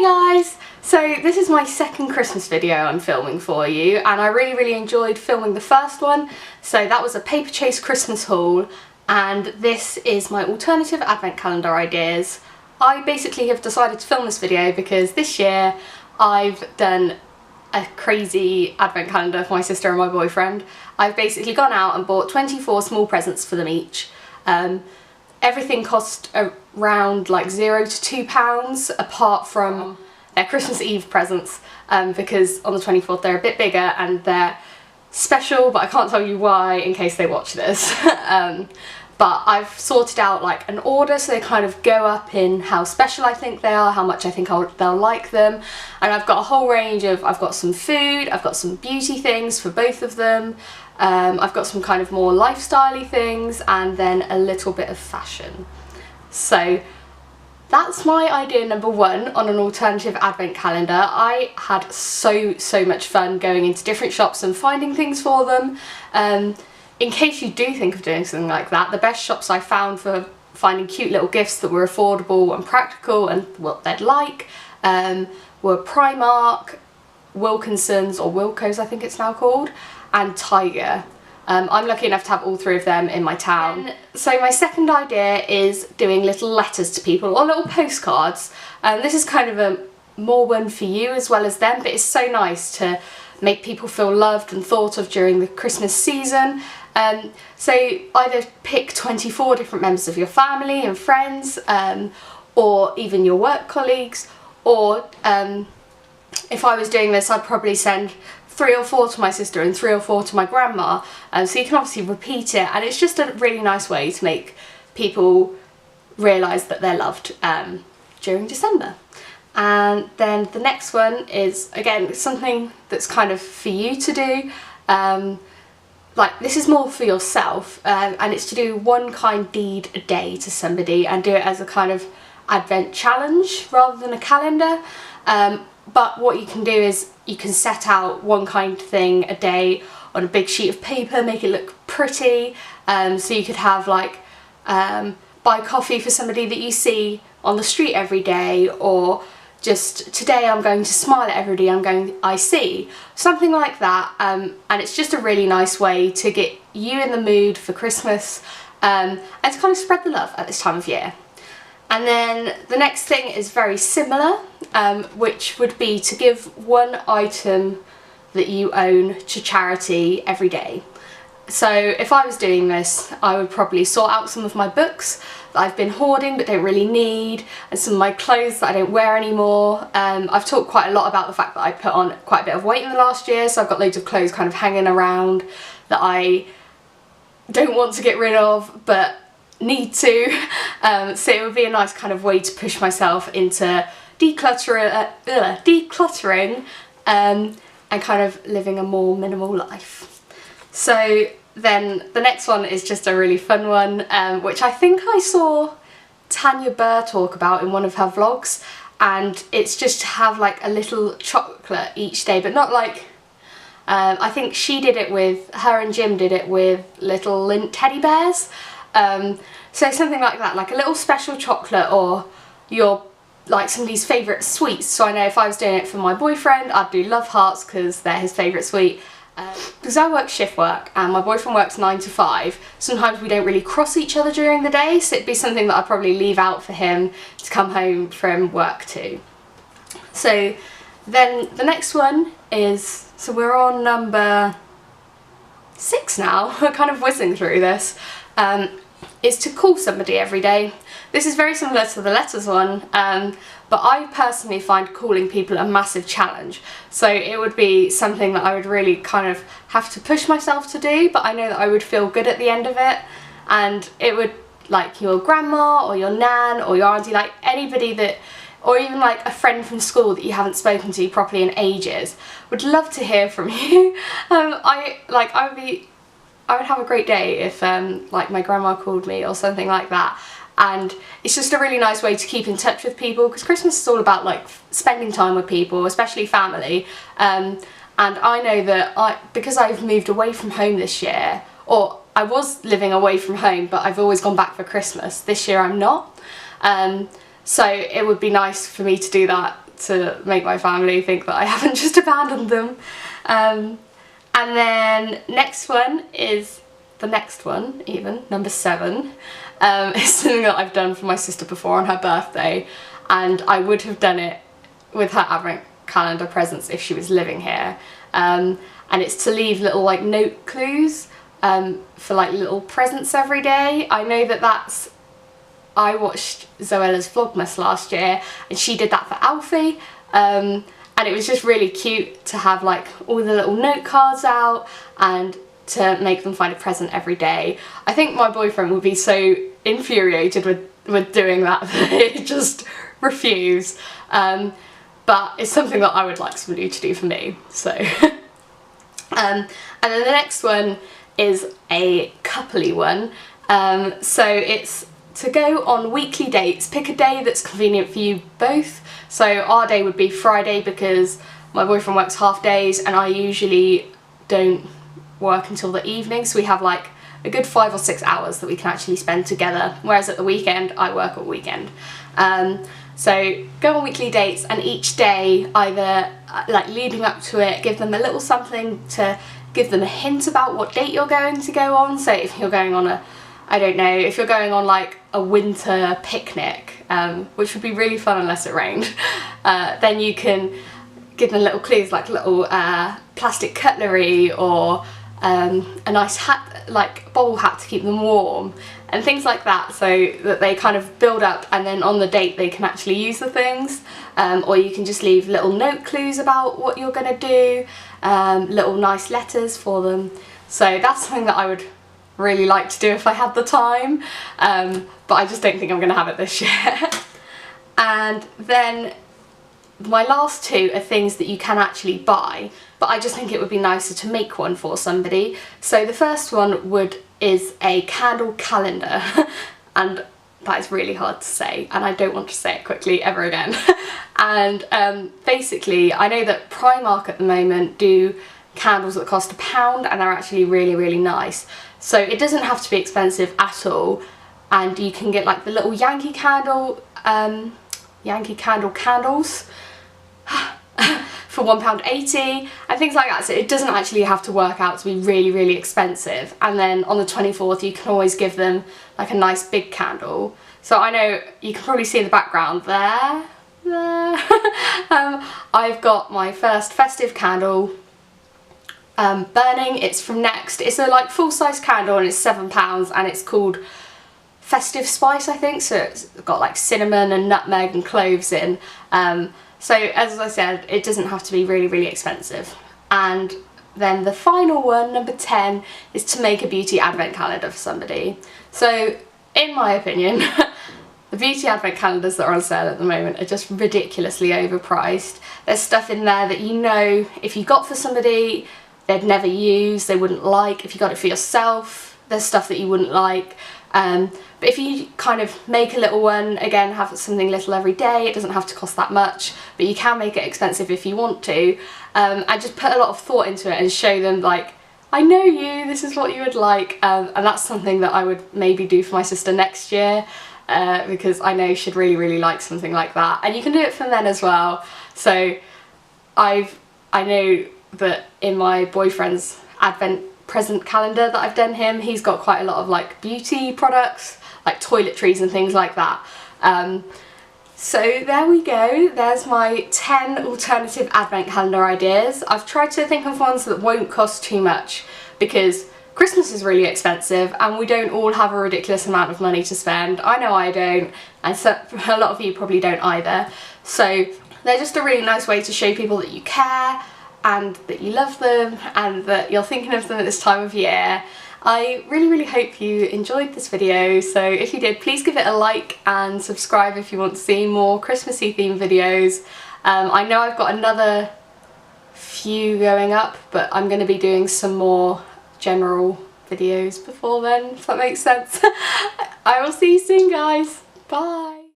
guys! So this is my second Christmas video I'm filming for you, and I really enjoyed filming the first one. So that was a paper chase Christmas haul, and this is my alternative advent calendar ideas. I basically have decided to film this video because this year I've done a crazy advent calendar for my sister and my boyfriend. I've basically gone out and bought 24 small presents for them each. Everything cost around like £0 to £2 apart from their Christmas Eve presents, because on the 24th they're a bit bigger and they're special, but I can't tell you why in case they watch this. But I've sorted out like an order so they kind of go up in how special I think they are, how much I think they'll like them, and I've got a whole range of, I've got some food, I've got some beauty things for both of them, I've got some kind of more lifestyle-y things, and then a little bit of fashion. So that's my idea number one on an alternative advent calendar. I had so much fun going into different shops and finding things for them. In case you do think of doing something like that, the best shops I found for finding cute little gifts that were affordable and practical and what they'd like were Primark, Wilkinson's, or Wilko's I think it's now called, and Tiger. I'm lucky enough to have all three of them in my town. So my second idea is doing little letters to people, or little postcards. This is kind of a more one for you as well as them, but it's so nice to make people feel loved and thought of during the Christmas season. So either pick 24 different members of your family and friends, or even your work colleagues, or if I was doing this I'd probably send 3 or 4 to my sister and 3 or 4 to my grandma, so you can obviously repeat it, and it's just a really nice way to make people realise that they're loved during December. And then the next one is, again, something that's kind of for you to do. Like, this is more for yourself, and it's to do one kind deed a day to somebody and do it as a kind of advent challenge rather than a calendar. But what you can do is you can set out one kind thing a day on a big sheet of paper, make it look pretty. So you could have like buy coffee for somebody that you see on the street every day, or just today I'm going to smile at everybody I see, something like that. And it's just a really nice way to get you in the mood for Christmas, and to kind of spread the love at this time of year. And then the next thing is very similar, which would be to give one item that you own to charity every day. So if I was doing this, I would probably sort out some of my books that I've been hoarding but don't really need, and some of my clothes that I don't wear anymore. I've talked quite a lot about the fact that I put on quite a bit of weight in the last year, so I've got loads of clothes kind of hanging around that I don't want to get rid of but need to. So it would be a nice kind of way to push myself into decluttering and kind of living a more minimal life. So then the next one is just a really fun one, which I think I saw Tanya Burr talk about in one of her vlogs, and it's just to have like a little chocolate each day, but not like, I think she did it with, her and Jim did it with little lint teddy bears. So something like that, like a little special chocolate, or your, like, somebody's favourite sweets. So I know if I was doing it for my boyfriend, I'd do Love Hearts because they're his favourite sweet. Because I work shift work and my boyfriend works 9 to 5, sometimes we don't really cross each other during the day, so it'd be something that I'd probably leave out for him to come home from work to. So then the next one is, so we're on number 6 now, we're kind of whizzing through this, is to call somebody every day. This is very similar to the letters one, but I personally find calling people a massive challenge. So it would be something that I would really kind of have to push myself to do, but I know that I would feel good at the end of it. And it would, like, your grandma or your nan or your auntie, like anybody that, or even like a friend from school that you haven't spoken to properly in ages, would love to hear from you. I would have a great day if like my grandma called me or something like that. And it's just a really nice way to keep in touch with people, because Christmas is all about like spending time with people, especially family. And I know that because I've moved away from home this year, or I was living away from home but I've always gone back for Christmas, this year I'm not. So it would be nice for me to do that to make my family think that I haven't just abandoned them. And then next one is the next one, even, number 7. It's something that I've done for my sister before on her birthday, and I would have done it with her advent calendar presents if she was living here. And it's to leave little like note clues for like little presents every day. I know that I watched Zoella's Vlogmas last year and she did that for Alfie, and it was just really cute to have like all the little note cards out and to make them find a present every day. I think my boyfriend would be so infuriated with doing that that he'd just refuse, but it's something that I would like somebody to do for me, so. And then the next one is a coupley one, so it's to go on weekly dates. Pick a day that's convenient for you both. So our day would be Friday because my boyfriend works half days and I usually don't work until the evening, so we have like a good 5 or 6 hours that we can actually spend together, whereas at the weekend I work at weekend. So go on weekly dates, and each day, either like leading up to it, give them a little something to give them a hint about what date you're going to go on. So if you're going on I don't know, if you're going on like a winter picnic, which would be really fun unless it rained, then you can give them little clues like little plastic cutlery or a nice hat, like bobble hat to keep them warm and things like that, so that they kind of build up and then on the date they can actually use the things. Or you can just leave little note clues about what you're going to do, little nice letters for them. So that's something that I would really like to do if I had the time, but I just don't think I'm going to have it this year. And then my last 2 are things that you can actually buy, but I just think it would be nicer to make one for somebody. So the first one is a candle calendar, and that is really hard to say, and I don't want to say it quickly ever again. And basically, I know that Primark at the moment do candles that cost £1, and they're actually really, really nice. So it doesn't have to be expensive at all, and you can get like the little Yankee Candle candles for £1.80 and things like that, so it doesn't actually have to work out to be really, really expensive. And then on the 24th you can always give them like a nice big candle. So I know you can probably see in the background there. I've got my first festive candle burning. It's from Next. It's a like full-size candle and it's £7 and it's called Festive Spice, I think, so it's got like cinnamon and nutmeg and cloves in. So as I said, it doesn't have to be really, really expensive. And then the final one, number 10, is to make a beauty advent calendar for somebody. So in my opinion, the beauty advent calendars that are on sale at the moment are just ridiculously overpriced. There's stuff in there that you know if you got for somebody they'd never use, they wouldn't like. If you got it for yourself, there's stuff that you wouldn't like. But if you kind of make a little one, again, have something little every day, it doesn't have to cost that much, but you can make it expensive if you want to, and just put a lot of thought into it and show them like, I know you, this is what you would like, and that's something that I would maybe do for my sister next year, because I know she'd really, really like something like that. And you can do it for men as well. So I know that in my boyfriend's advent present calendar that I've done him, he's got quite a lot of like beauty products, like toiletries and things like that. So there we go, there's my 10 alternative advent calendar ideas. I've tried to think of ones that won't cost too much because Christmas is really expensive and we don't all have a ridiculous amount of money to spend. I know I don't, and so a lot of you probably don't either. So they're just a really nice way to show people that you care and that you love them and that you're thinking of them at this time of year. I really, really hope you enjoyed this video, so if you did, please give it a like and subscribe if you want to see more Christmassy themed videos. I know I've got another few going up, but I'm going to be doing some more general videos before then, if that makes sense. I will see you soon, guys. Bye!